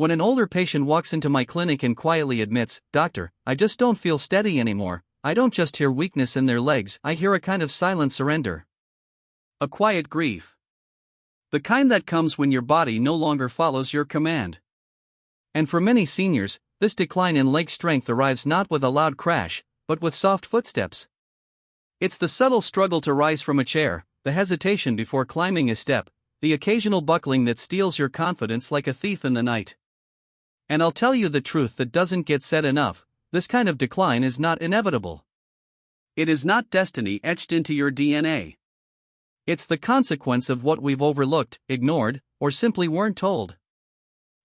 When an older patient walks into my clinic and quietly admits, "Doctor, I just don't feel steady anymore," I don't just hear weakness in their legs, I hear a kind of silent surrender. A quiet grief. The kind that comes when your body no longer follows your command. And for many seniors, this decline in leg strength arrives not with a loud crash, but with soft footsteps. It's the subtle struggle to rise from a chair, the hesitation before climbing a step, the occasional buckling that steals your confidence like a thief in the night. And I'll tell you the truth that doesn't get said enough: this kind of decline is not inevitable. It is not destiny etched into your DNA. It's the consequence of what we've overlooked, ignored, or simply weren't told.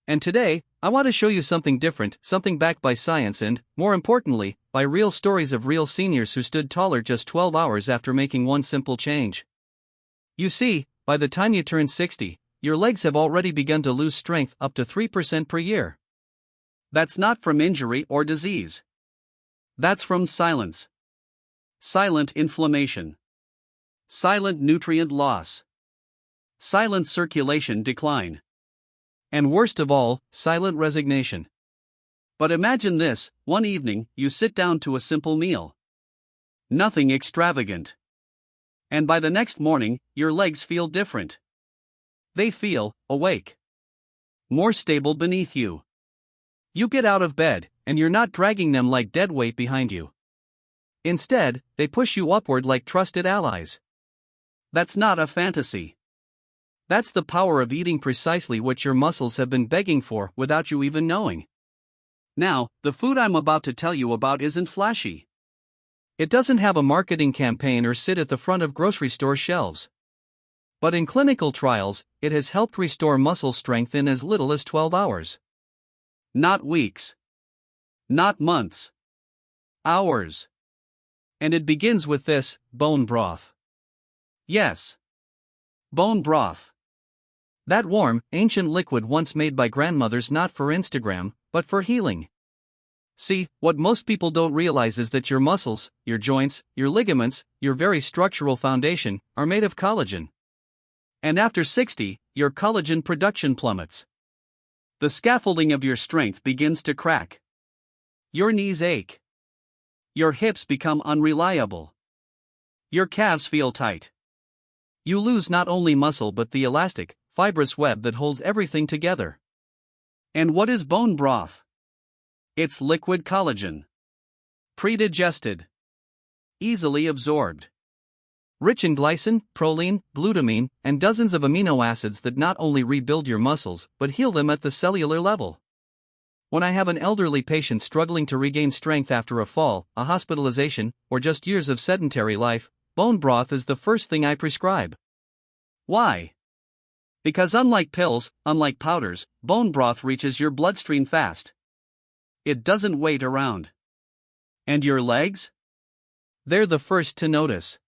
And today, I want to show you something different, something backed by science and, more importantly, by real stories of real seniors who stood taller just 12 hours after making one simple change. You see, by the time you turn 60, your legs have already begun to lose strength up to 3% per year. That's not from injury or disease. That's from silence. Silent inflammation. Silent nutrient loss. Silent circulation decline. And worst of all, silent resignation. But imagine this: one evening, you sit down to a simple meal. Nothing extravagant. And by the next morning, your legs feel different. They feel awake. More stable beneath you. You get out of bed, and you're not dragging them like dead weight behind you. Instead, they push you upward like trusted allies. That's not a fantasy. That's the power of eating precisely what your muscles have been begging for without you even knowing. Now, the food I'm about to tell you about isn't flashy. It doesn't have a marketing campaign or sit at the front of grocery store shelves. But in clinical trials, it has helped restore muscle strength in as little as 12 hours. Not weeks. Not months. Hours. And it begins with this: bone broth. Yes. Bone broth. That warm, ancient liquid once made by grandmothers not for Instagram, but for healing. See, what most people don't realize is that your muscles, your joints, your ligaments, your very structural foundation, are made of collagen. And after 60, your collagen production plummets. The scaffolding of your strength begins to crack. Your knees ache. Your hips become unreliable. Your calves feel tight. You lose not only muscle but the elastic, fibrous web that holds everything together. And what is bone broth? It's liquid collagen. Pre-digested. Easily absorbed. Rich in glycine, proline, glutamine, and dozens of amino acids that not only rebuild your muscles but heal them at the cellular level. When I have an elderly patient struggling to regain strength after a fall, a hospitalization, or just years of sedentary life, bone broth is the first thing I prescribe. Why? Because unlike pills, unlike powders, bone broth reaches your bloodstream fast. It doesn't wait around. And your legs? They're the first to notice.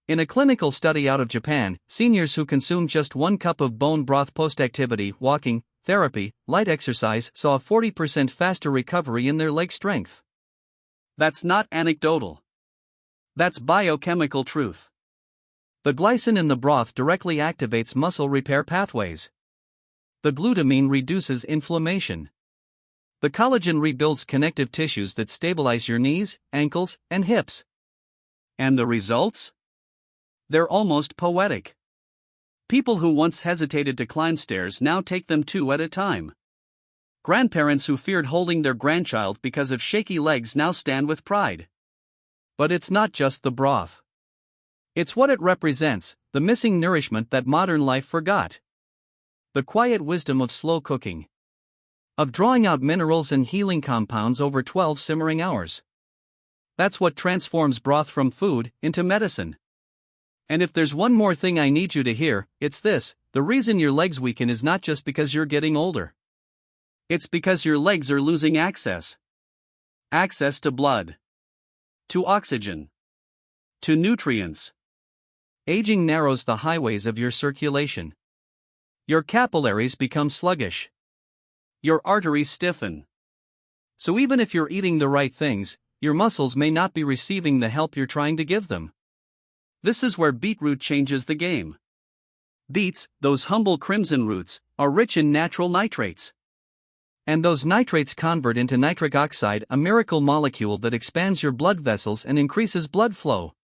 In a clinical study out of Japan, seniors who consumed just 1 cup of bone broth post-activity, walking, therapy, light exercise saw a 40% faster recovery in their leg strength. That's not anecdotal. That's biochemical truth. The glycine in the broth directly activates muscle repair pathways. The glutamine reduces inflammation. The collagen rebuilds connective tissues that stabilize your knees, ankles, and hips. And the results? They're almost poetic. People who once hesitated to climb stairs now take them 2 at a time. Grandparents who feared holding their grandchild because of shaky legs now stand with pride. But it's not just the broth. It's what it represents, the missing nourishment that modern life forgot. The quiet wisdom of slow cooking. Of drawing out minerals and healing compounds over 12 simmering hours. That's what transforms broth from food into medicine. And if there's one more thing I need you to hear, it's this: the reason your legs weaken is not just because you're getting older. It's because your legs are losing access. Access to blood. To oxygen. To nutrients. Aging narrows the highways of your circulation. Your capillaries become sluggish. Your arteries stiffen. So even if you're eating the right things, your muscles may not be receiving the help you're trying to give them. This is where beetroot changes the game. Beets, those humble crimson roots, are rich in natural nitrates. And those nitrates convert into nitric oxide, a miracle molecule that expands your blood vessels and increases blood flow.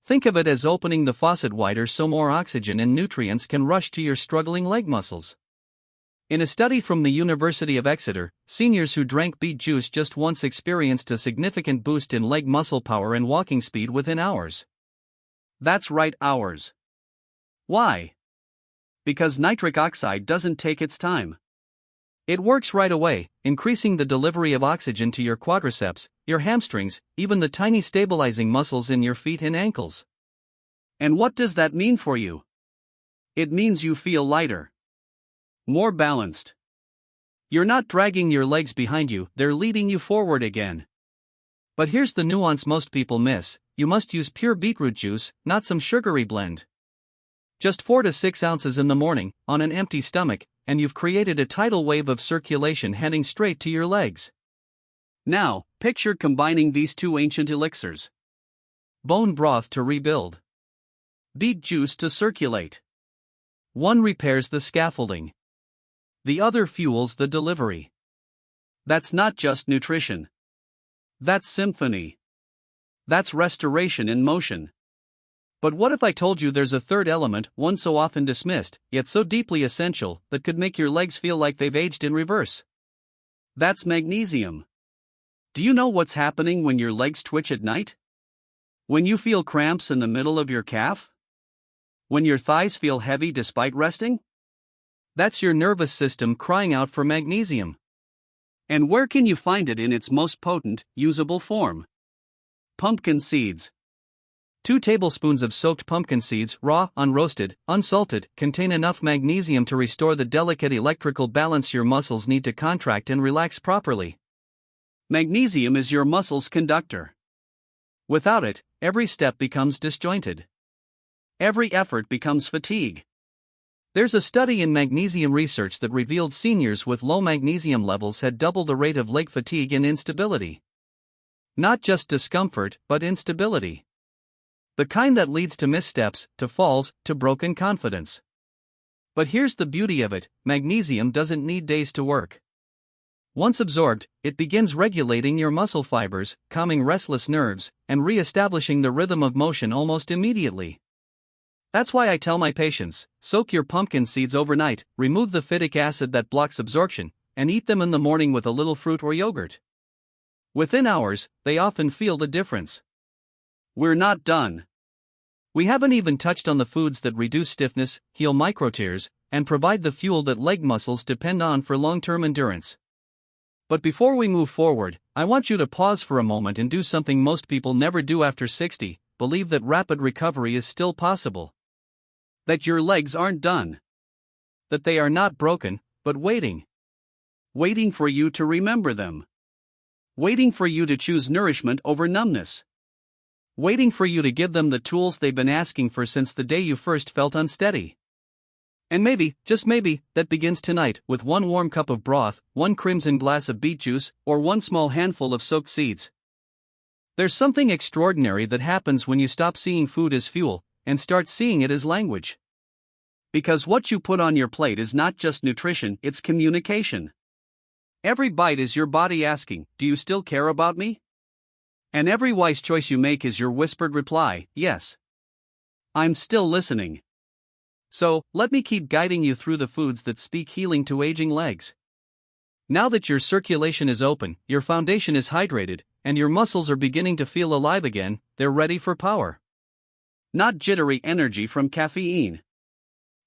Think of it as opening the faucet wider so more oxygen and nutrients can rush to your struggling leg muscles. In a study from the University of Exeter, seniors who drank beet juice just once experienced a significant boost in leg muscle power and walking speed within hours. That's right, hours. Why? Because nitric oxide doesn't take its time. It works right away, increasing the delivery of oxygen to your quadriceps, your hamstrings, even the tiny stabilizing muscles in your feet and ankles. And what does that mean for you? It means you feel lighter, more balanced. You're not dragging your legs behind you, they're leading you forward again. But here's the nuance most people miss: you must use pure beetroot juice, not some sugary blend. Just 4 to 6 ounces in the morning, on an empty stomach, and you've created a tidal wave of circulation heading straight to your legs. Now, picture combining these two ancient elixirs. Bone broth to rebuild, beet juice to circulate. One repairs the scaffolding, the other fuels the delivery. That's not just nutrition. That's symphony. That's restoration in motion. But what if I told you there's a third element, one so often dismissed, yet so deeply essential, that could make your legs feel like they've aged in reverse? That's magnesium. Do you know what's happening when your legs twitch at night? When you feel cramps in the middle of your calf? When your thighs feel heavy despite resting? That's your nervous system crying out for magnesium. And where can you find it in its most potent, usable form? Pumpkin seeds. 2 tablespoons of soaked pumpkin seeds, raw, unroasted, unsalted, contain enough magnesium to restore the delicate electrical balance your muscles need to contract and relax properly. Magnesium is your muscle's conductor. Without it, every step becomes disjointed. Every effort becomes fatigue. There's a study in magnesium research that revealed seniors with low magnesium levels had double the rate of leg fatigue and instability. Not just discomfort, but instability. The kind that leads to missteps, to falls, to broken confidence. But here's the beauty of it: magnesium doesn't need days to work. Once absorbed, it begins regulating your muscle fibers, calming restless nerves, and re-establishing the rhythm of motion almost immediately. That's why I tell my patients, soak your pumpkin seeds overnight, remove the phytic acid that blocks absorption, and eat them in the morning with a little fruit or yogurt. Within hours, they often feel the difference. We're not done. We haven't even touched on the foods that reduce stiffness, heal microtears, and provide the fuel that leg muscles depend on for long-term endurance. But before we move forward, I want you to pause for a moment and do something most people never do after 60, believe that rapid recovery is still possible. That your legs aren't done. That they are not broken, but waiting. Waiting for you to remember them. Waiting for you to choose nourishment over numbness. Waiting for you to give them the tools they've been asking for since the day you first felt unsteady. And maybe, just maybe, that begins tonight with 1 warm cup of broth, 1 crimson glass of beet juice, or 1 small handful of soaked seeds. There's something extraordinary that happens when you stop seeing food as fuel and start seeing it as language. Because what you put on your plate is not just nutrition, it's communication. Every bite is your body asking, "Do you still care about me?" And every wise choice you make is your whispered reply, "Yes. I'm still listening." So, let me keep guiding you through the foods that speak healing to aging legs. Now that your circulation is open, your foundation is hydrated, and your muscles are beginning to feel alive again, they're ready for power. Not jittery energy from caffeine.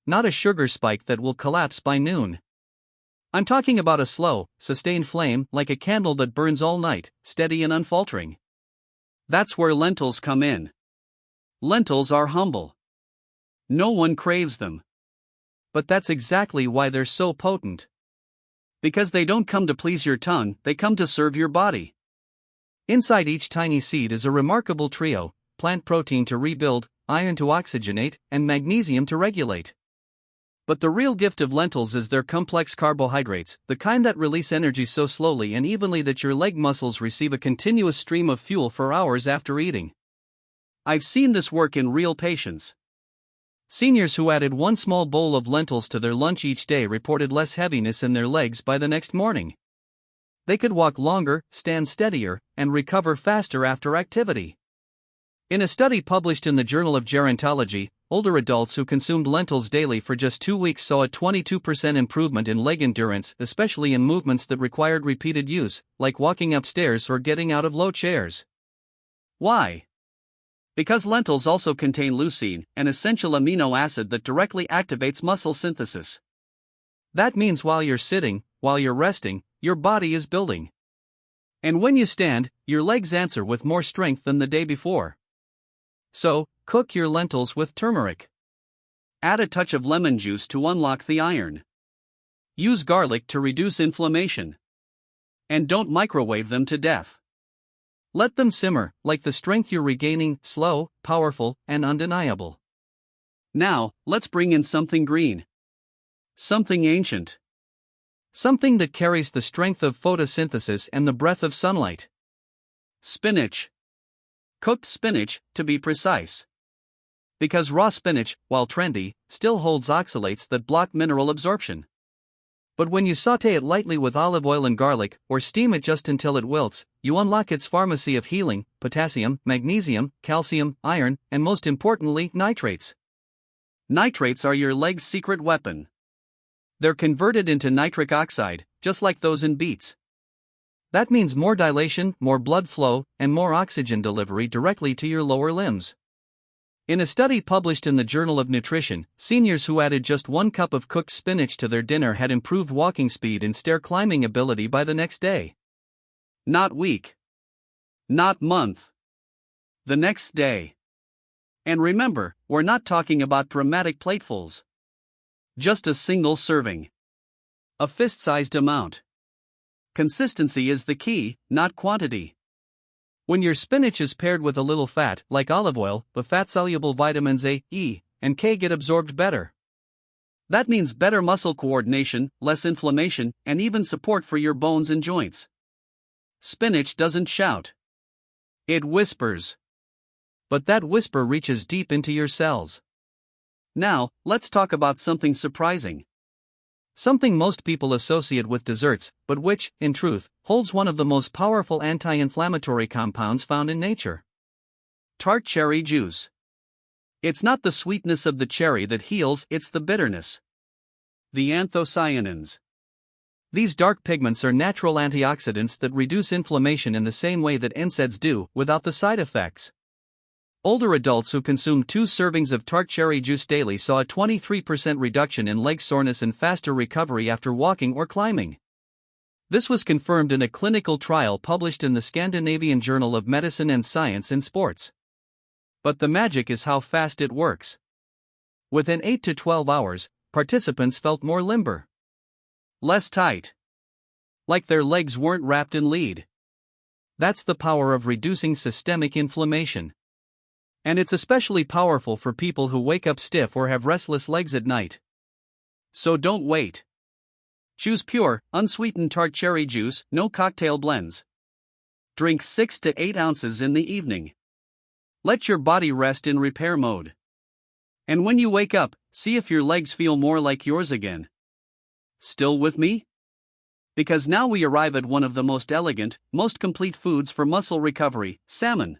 Not a sugar spike that will collapse by noon. I'm talking about a slow, sustained flame, like a candle that burns all night, steady and unfaltering. That's where lentils come in. Lentils are humble. No one craves them. But that's exactly why they're so potent. Because they don't come to please your tongue, they come to serve your body. Inside each tiny seed is a remarkable trio: plant protein to rebuild, iron to oxygenate, and magnesium to regulate. But the real gift of lentils is their complex carbohydrates, the kind that release energy so slowly and evenly that your leg muscles receive a continuous stream of fuel for hours after eating. I've seen this work in real patients. Seniors who added one small bowl of lentils to their lunch each day reported less heaviness in their legs by the next morning. They could walk longer, stand steadier, and recover faster after activity. In a study published in the Journal of Gerontology, older adults who consumed lentils daily for just 2 weeks saw a 22% improvement in leg endurance, especially in movements that required repeated use, like walking upstairs or getting out of low chairs. Why? Because lentils also contain leucine, an essential amino acid that directly activates muscle synthesis. That means while you're sitting, while you're resting, your body is building. And when you stand, your legs answer with more strength than the day before. So, cook your lentils with turmeric. Add a touch of lemon juice to unlock the iron. Use garlic to reduce inflammation. And don't microwave them to death. Let them simmer, like the strength you're regaining, slow, powerful, and undeniable. Now, let's bring in something green. Something ancient. Something that carries the strength of photosynthesis and the breath of sunlight. Spinach. Cooked spinach, to be precise. Because raw spinach, while trendy, still holds oxalates that block mineral absorption. But when you saute it lightly with olive oil and garlic, or steam it just until it wilts, you unlock its pharmacy of healing: potassium, magnesium, calcium, iron, and most importantly, nitrates. Nitrates are your leg's secret weapon. They're converted into nitric oxide, just like those in beets. That means more dilation, more blood flow, and more oxygen delivery directly to your lower limbs. In a study published in the Journal of Nutrition, seniors who added just 1 cup of cooked spinach to their dinner had improved walking speed and stair climbing ability by the next day. Not week. Not month. The next day. And remember, we're not talking about dramatic platefuls. Just a single serving. A fist-sized amount. Consistency is the key, not quantity. When your spinach is paired with a little fat, like olive oil, the fat-soluble vitamins A, E, and K get absorbed better. That means better muscle coordination, less inflammation, and even support for your bones and joints. Spinach doesn't shout. It whispers. But that whisper reaches deep into your cells. Now, let's talk about something surprising. Something most people associate with desserts, but which, in truth, holds one of the most powerful anti-inflammatory compounds found in nature. Tart cherry juice. It's not the sweetness of the cherry that heals, it's the bitterness. The anthocyanins. These dark pigments are natural antioxidants that reduce inflammation in the same way that NSAIDs do, without the side effects. Older adults who consumed 2 servings of tart cherry juice daily saw a 23% reduction in leg soreness and faster recovery after walking or climbing. This was confirmed in a clinical trial published in the Scandinavian Journal of Medicine and Science in Sports. But the magic is how fast it works. Within 8 to 12 hours, participants felt more limber. Less tight. Like their legs weren't wrapped in lead. That's the power of reducing systemic inflammation. And it's especially powerful for people who wake up stiff or have restless legs at night. So don't wait. Choose pure, unsweetened tart cherry juice, no cocktail blends. Drink 6 to 8 ounces in the evening. Let your body rest in repair mode. And when you wake up, see if your legs feel more like yours again. Still with me? Because now we arrive at one of the most elegant, most complete foods for muscle recovery: salmon.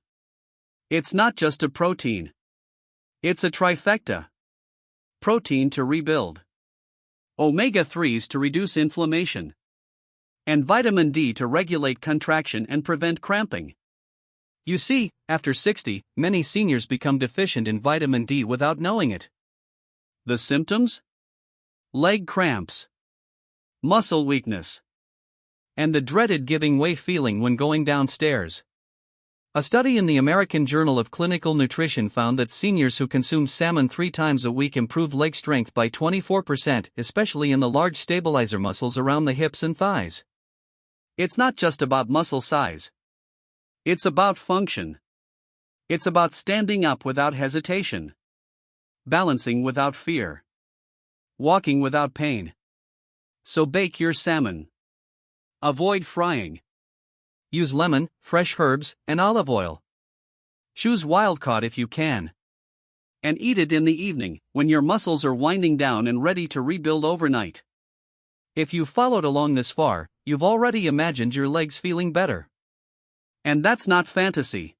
It's not just a protein. It's a trifecta. Protein to rebuild. Omega-3s to reduce inflammation. And vitamin D to regulate contraction and prevent cramping. You see, after 60, many seniors become deficient in vitamin D without knowing it. The symptoms? Leg cramps. Muscle weakness. And the dreaded giving way feeling when going downstairs. A study in the American Journal of Clinical Nutrition found that seniors who consume salmon 3 times a week improved leg strength by 24%, especially in the large stabilizer muscles around the hips and thighs. It's not just about muscle size. It's about function. It's about standing up without hesitation. Balancing without fear. Walking without pain. So bake your salmon. Avoid frying. Use lemon, fresh herbs, and olive oil. Choose wild-caught if you can. And eat it in the evening, when your muscles are winding down and ready to rebuild overnight. If you've followed along this far, you've already imagined your legs feeling better. And that's not fantasy.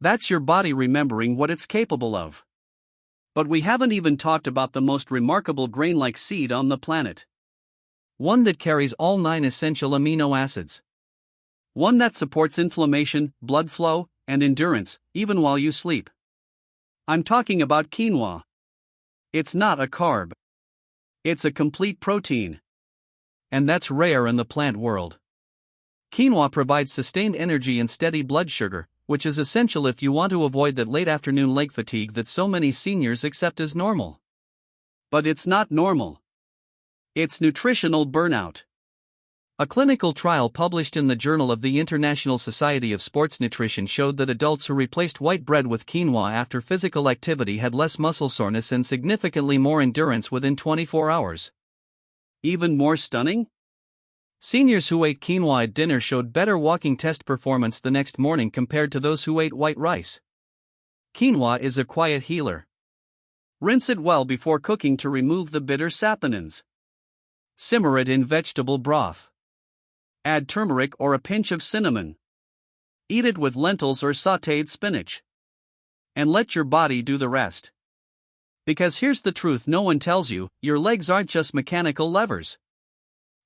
That's your body remembering what it's capable of. But we haven't even talked about the most remarkable grain-like seed on the planet. One that carries all 9 essential amino acids. One that supports inflammation, blood flow, and endurance, even while you sleep. I'm talking about quinoa. It's not a carb. It's a complete protein. And that's rare in the plant world. Quinoa provides sustained energy and steady blood sugar, which is essential if you want to avoid that late afternoon leg fatigue that so many seniors accept as normal. But it's not normal. It's nutritional burnout. A clinical trial published in the Journal of the International Society of Sports Nutrition showed that adults who replaced white bread with quinoa after physical activity had less muscle soreness and significantly more endurance within 24 hours. Even more stunning? Seniors who ate quinoa at dinner showed better walking test performance the next morning compared to those who ate white rice. Quinoa is a quiet healer. Rinse it well before cooking to remove the bitter saponins. Simmer it in vegetable broth. Add turmeric or a pinch of cinnamon. Eat it with lentils or sautéed spinach. And let your body do the rest. Because here's the truth no one tells you, your legs aren't just mechanical levers.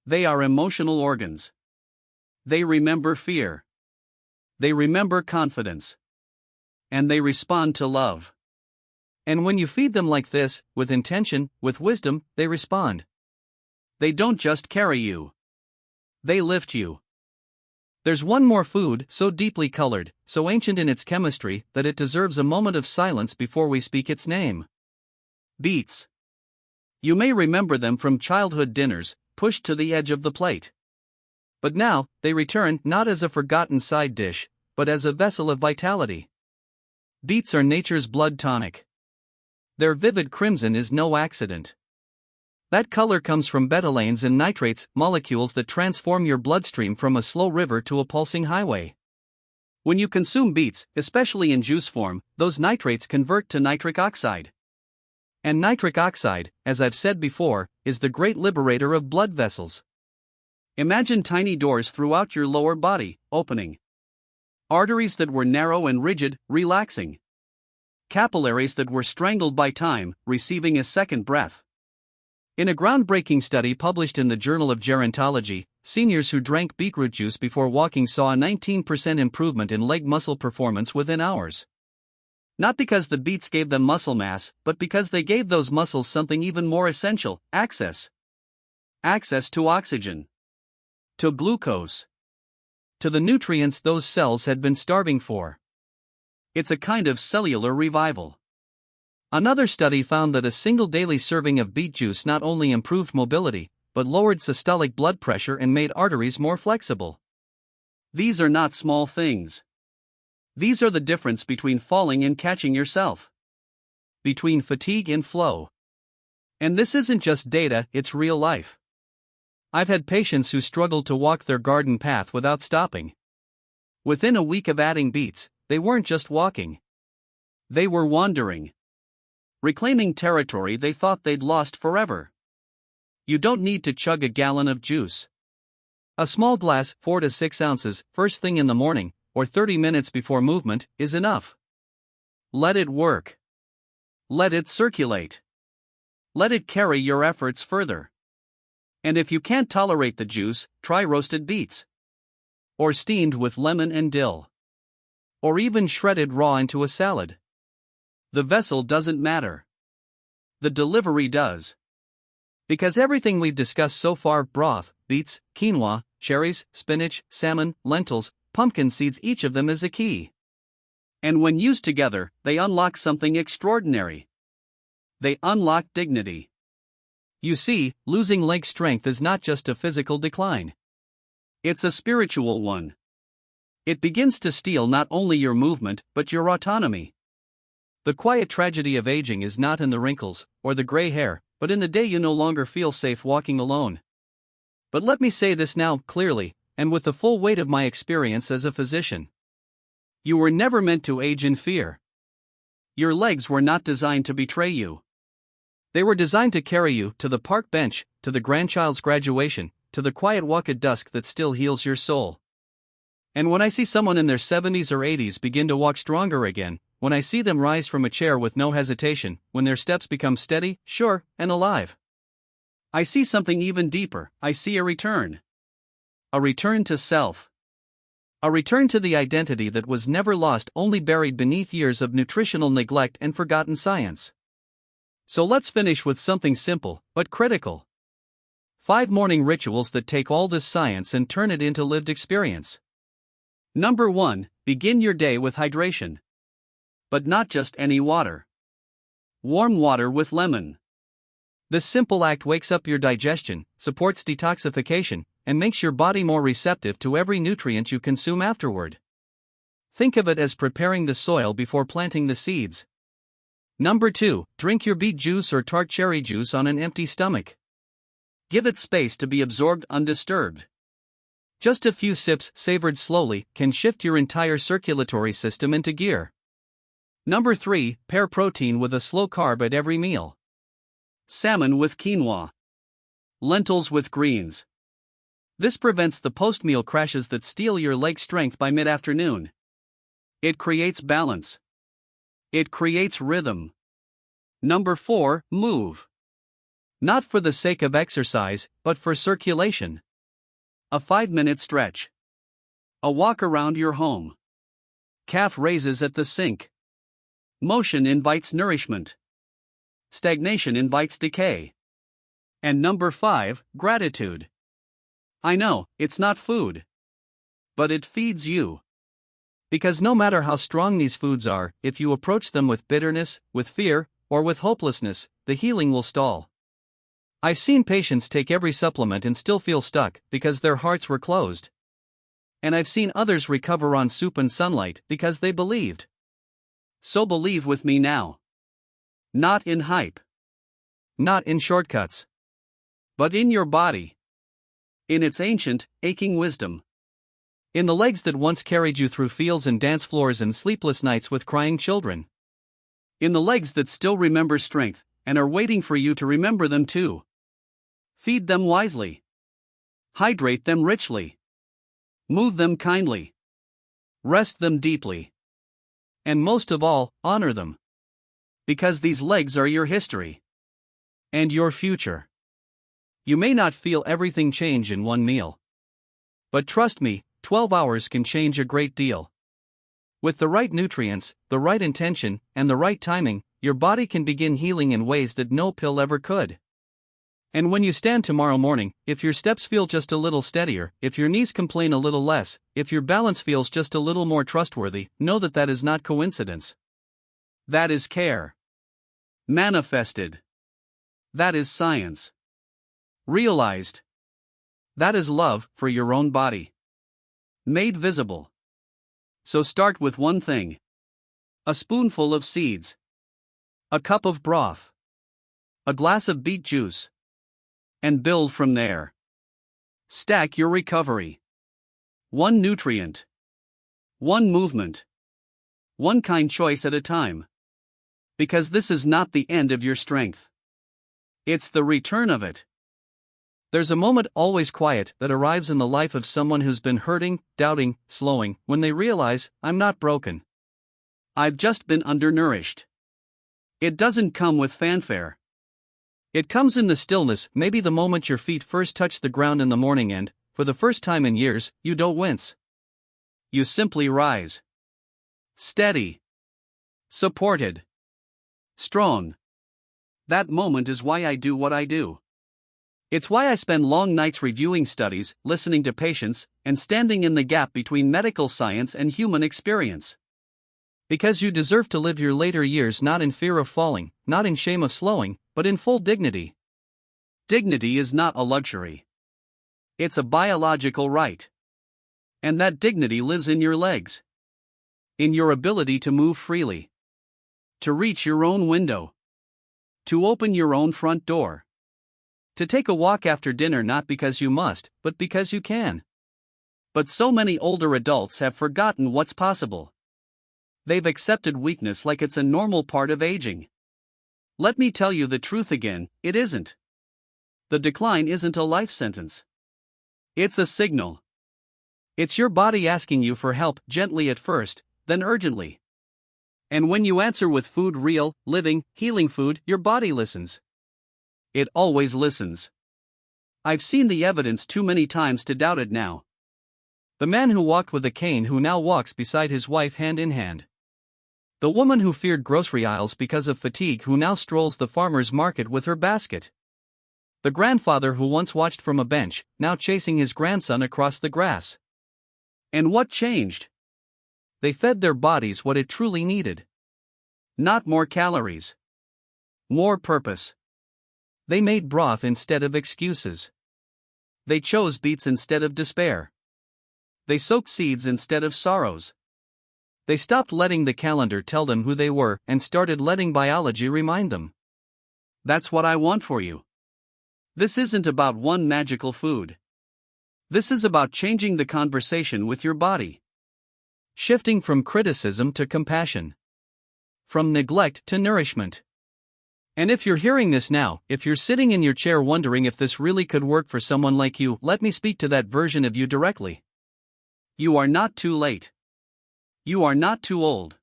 They are emotional organs. They remember fear. They remember confidence. And they respond to love. And when you feed them like this, with intention, with wisdom, they respond. They don't just carry you. They lift you. There's one more food, so deeply colored, so ancient in its chemistry, that it deserves a moment of silence before we speak its name. Beets. You may remember them from childhood dinners, pushed to the edge of the plate. But now, they return not as a forgotten side dish, but as a vessel of vitality. Beets are nature's blood tonic. Their vivid crimson is no accident. That color comes from betalains and nitrates, molecules that transform your bloodstream from a slow river to a pulsing highway. When you consume beets, especially in juice form, those nitrates convert to nitric oxide. And nitric oxide, as I've said before, is the great liberator of blood vessels. Imagine tiny doors throughout your lower body, opening. Arteries that were narrow and rigid, relaxing. Capillaries that were strangled by time, receiving a second breath. In a groundbreaking study published in the Journal of Gerontology, seniors who drank beetroot juice before walking saw a 19% improvement in leg muscle performance within hours. Not because the beets gave them muscle mass, but because they gave those muscles something even more essential: access. Access to oxygen. To glucose. To the nutrients those cells had been starving for. It's a kind of cellular revival. Another study found that a single daily serving of beet juice not only improved mobility, but lowered systolic blood pressure and made arteries more flexible. These are not small things. These are the difference between falling and catching yourself. Between fatigue and flow. And this isn't just data, it's real life. I've had patients who struggled to walk their garden path without stopping. Within a week of adding beets, they weren't just walking. They were wandering. Reclaiming territory they thought they'd lost forever. You don't need to chug a gallon of juice. A small glass, 4 to 6 ounces, first thing in the morning, or 30 minutes before movement, is enough. Let it work. Let it circulate. Let it carry your efforts further. And if you can't tolerate the juice, try roasted beets. Or steamed with lemon and dill. Or even shredded raw into a salad. The vessel doesn't matter. The delivery does. Because everything we've discussed so far, broth, beets, quinoa, cherries, spinach, salmon, lentils, pumpkin seeds, each of them is a key. And when used together, they unlock something extraordinary. They unlock dignity. You see, losing leg strength is not just a physical decline. It's a spiritual one. It begins to steal not only your movement, but your autonomy. The quiet tragedy of aging is not in the wrinkles, or the gray hair, but in the day you no longer feel safe walking alone. But let me say this now, clearly, and with the full weight of my experience as a physician. You were never meant to age in fear. Your legs were not designed to betray you. They were designed to carry you to the park bench, to the grandchild's graduation, to the quiet walk at dusk that still heals your soul. And when I see someone in their 70s or 80s begin to walk stronger again, when I see them rise from a chair with no hesitation, when their steps become steady, sure, and alive, I see something even deeper. I see a return. A return to self. A return to the identity that was never lost, only buried beneath years of nutritional neglect and forgotten science. So let's finish with something simple, but critical. 5 morning rituals that take all this science and turn it into lived experience. Number 1, begin your day with hydration. But not just any water. Warm water with lemon. This simple act wakes up your digestion, supports detoxification, and makes your body more receptive to every nutrient you consume afterward. Think of it as preparing the soil before planting the seeds. Number 2, drink your beet juice or tart cherry juice on an empty stomach. Give it space to be absorbed undisturbed. Just a few sips, savored slowly, can shift your entire circulatory system into gear. Number 3, pair protein with a slow carb at every meal. Salmon with quinoa. Lentils with greens. This prevents the post-meal crashes that steal your leg strength by mid-afternoon. It creates balance. It creates rhythm. Number 4, move. Not for the sake of exercise, but for circulation. A 5-minute stretch. A walk around your home. Calf raises at the sink. Motion invites nourishment. Stagnation invites decay. And number 5, gratitude. I know, it's not food. But it feeds you. Because no matter how strong these foods are, if you approach them with bitterness, with fear, or with hopelessness, the healing will stall. I've seen patients take every supplement and still feel stuck because their hearts were closed. And I've seen others recover on soup and sunlight because they believed. So believe with me now. Not in hype. Not in shortcuts. But in your body. In its ancient, aching wisdom. In the legs that once carried you through fields and dance floors and sleepless nights with crying children. In the legs that still remember strength, and are waiting for you to remember them too. Feed them wisely. Hydrate them richly. Move them kindly. Rest them deeply. And most of all, honor them. Because these legs are your history. And your future. You may not feel everything change in one meal. But trust me, 12 hours can change a great deal. With the right nutrients, the right intention, and the right timing, your body can begin healing in ways that no pill ever could. And when you stand tomorrow morning, if your steps feel just a little steadier, if your knees complain a little less, if your balance feels just a little more trustworthy, know that that is not coincidence. That is care. Manifested. That is science. Realized. That is love for your own body. Made visible. So start with one thing. A spoonful of seeds. A cup of broth. A glass of beet juice. And build from there. Stack your recovery. One nutrient. One movement. One kind choice at a time. Because this is not the end of your strength. It's the return of it. There's a moment always quiet that arrives in the life of someone who's been hurting, doubting, slowing, when they realize, I'm not broken. I've just been undernourished. It doesn't come with fanfare. It comes in the stillness, maybe the moment your feet first touch the ground in the morning and, for the first time in years, you don't wince. You simply rise. Steady. Supported. Strong. That moment is why I do what I do. It's why I spend long nights reviewing studies, listening to patients, and standing in the gap between medical science and human experience. Because you deserve to live your later years not in fear of falling, not in shame of slowing, but in full dignity. Dignity is not a luxury. It's a biological right. And that dignity lives in your legs. In your ability to move freely. To reach your own window. To open your own front door. To take a walk after dinner not because you must, but because you can. But so many older adults have forgotten what's possible. They've accepted weakness like it's a normal part of aging. Let me tell you the truth again, it isn't. The decline isn't a life sentence. It's a signal. It's your body asking you for help, gently at first, then urgently. And when you answer with food, real, living, healing food, your body listens. It always listens. I've seen the evidence too many times to doubt it now. The man who walked with a cane who now walks beside his wife hand in hand. The woman who feared grocery aisles because of fatigue who now strolls the farmer's market with her basket. The grandfather who once watched from a bench, now chasing his grandson across the grass. And what changed? They fed their bodies what it truly needed. Not more calories. More purpose. They made broth instead of excuses. They chose beets instead of despair. They soaked seeds instead of sorrows. They stopped letting the calendar tell them who they were and started letting biology remind them. That's what I want for you. This isn't about one magical food. This is about changing the conversation with your body. Shifting from criticism to compassion. From neglect to nourishment. And if you're hearing this now, if you're sitting in your chair wondering if this really could work for someone like you, let me speak to that version of you directly. You are not too late. You are not too old.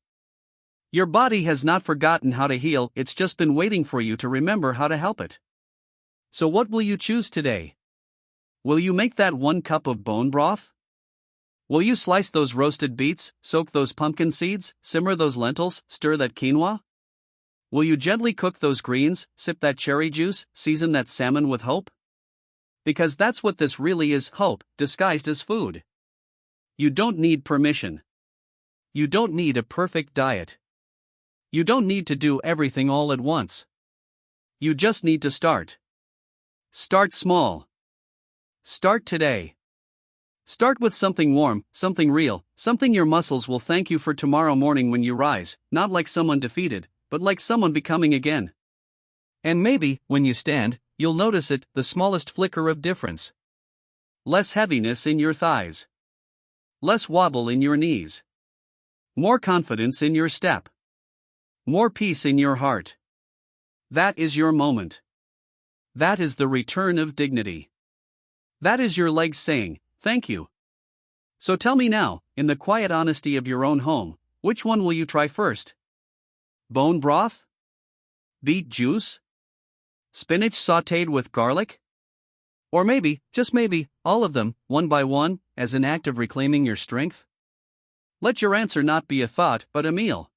Your body has not forgotten how to heal, it's just been waiting for you to remember how to help it. So what will you choose today? Will you make that 1 cup of bone broth? Will you slice those roasted beets, soak those pumpkin seeds, simmer those lentils, stir that quinoa? Will you gently cook those greens, sip that cherry juice, season that salmon with hope? Because that's what this really is, hope, disguised as food. You don't need permission. You don't need a perfect diet. You don't need to do everything all at once. You just need to start. Start small. Start today. Start with something warm, something real, something your muscles will thank you for tomorrow morning when you rise, not like someone defeated, but like someone becoming again. And maybe, when you stand, you'll notice it, the smallest flicker of difference. Less heaviness in your thighs. Less wobble in your knees. More confidence in your step. More peace in your heart. That is your moment. That is the return of dignity. That is your legs saying, thank you. So tell me now, in the quiet honesty of your own home, which one will you try first? Bone broth? Beet juice? Spinach sautéed with garlic? Or maybe, just maybe, all of them, one by one, as an act of reclaiming your strength? Let your answer not be a thought but a meal.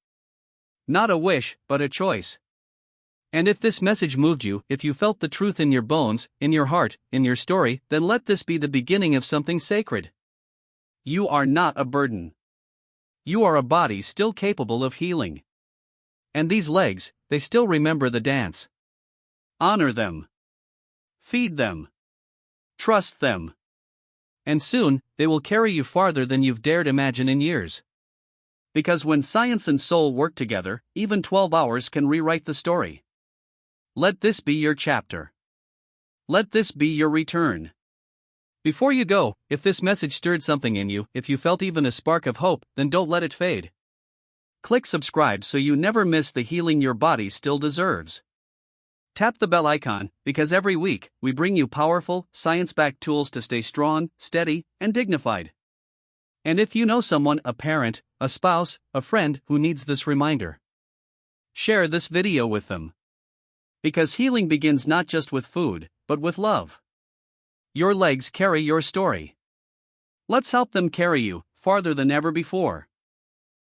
Not a wish but a choice. And if this message moved you, if you felt the truth in your bones, in your heart, in your story, then let this be the beginning of something sacred. You are not a burden. You are a body still capable of healing. And these legs, they still remember the dance. Honor them. Feed them. Trust them. And soon, they will carry you farther than you've dared imagine in years. Because when science and soul work together, even 12 hours can rewrite the story. Let this be your chapter. Let this be your return. Before you go, if this message stirred something in you, if you felt even a spark of hope, then don't let it fade. Click subscribe so you never miss the healing your body still deserves. Tap the bell icon, because every week, we bring you powerful, science-backed tools to stay strong, steady, and dignified. And if you know someone, a parent, a spouse, a friend, who needs this reminder, share this video with them. Because healing begins not just with food, but with love. Your legs carry your story. Let's help them carry you, farther than ever before.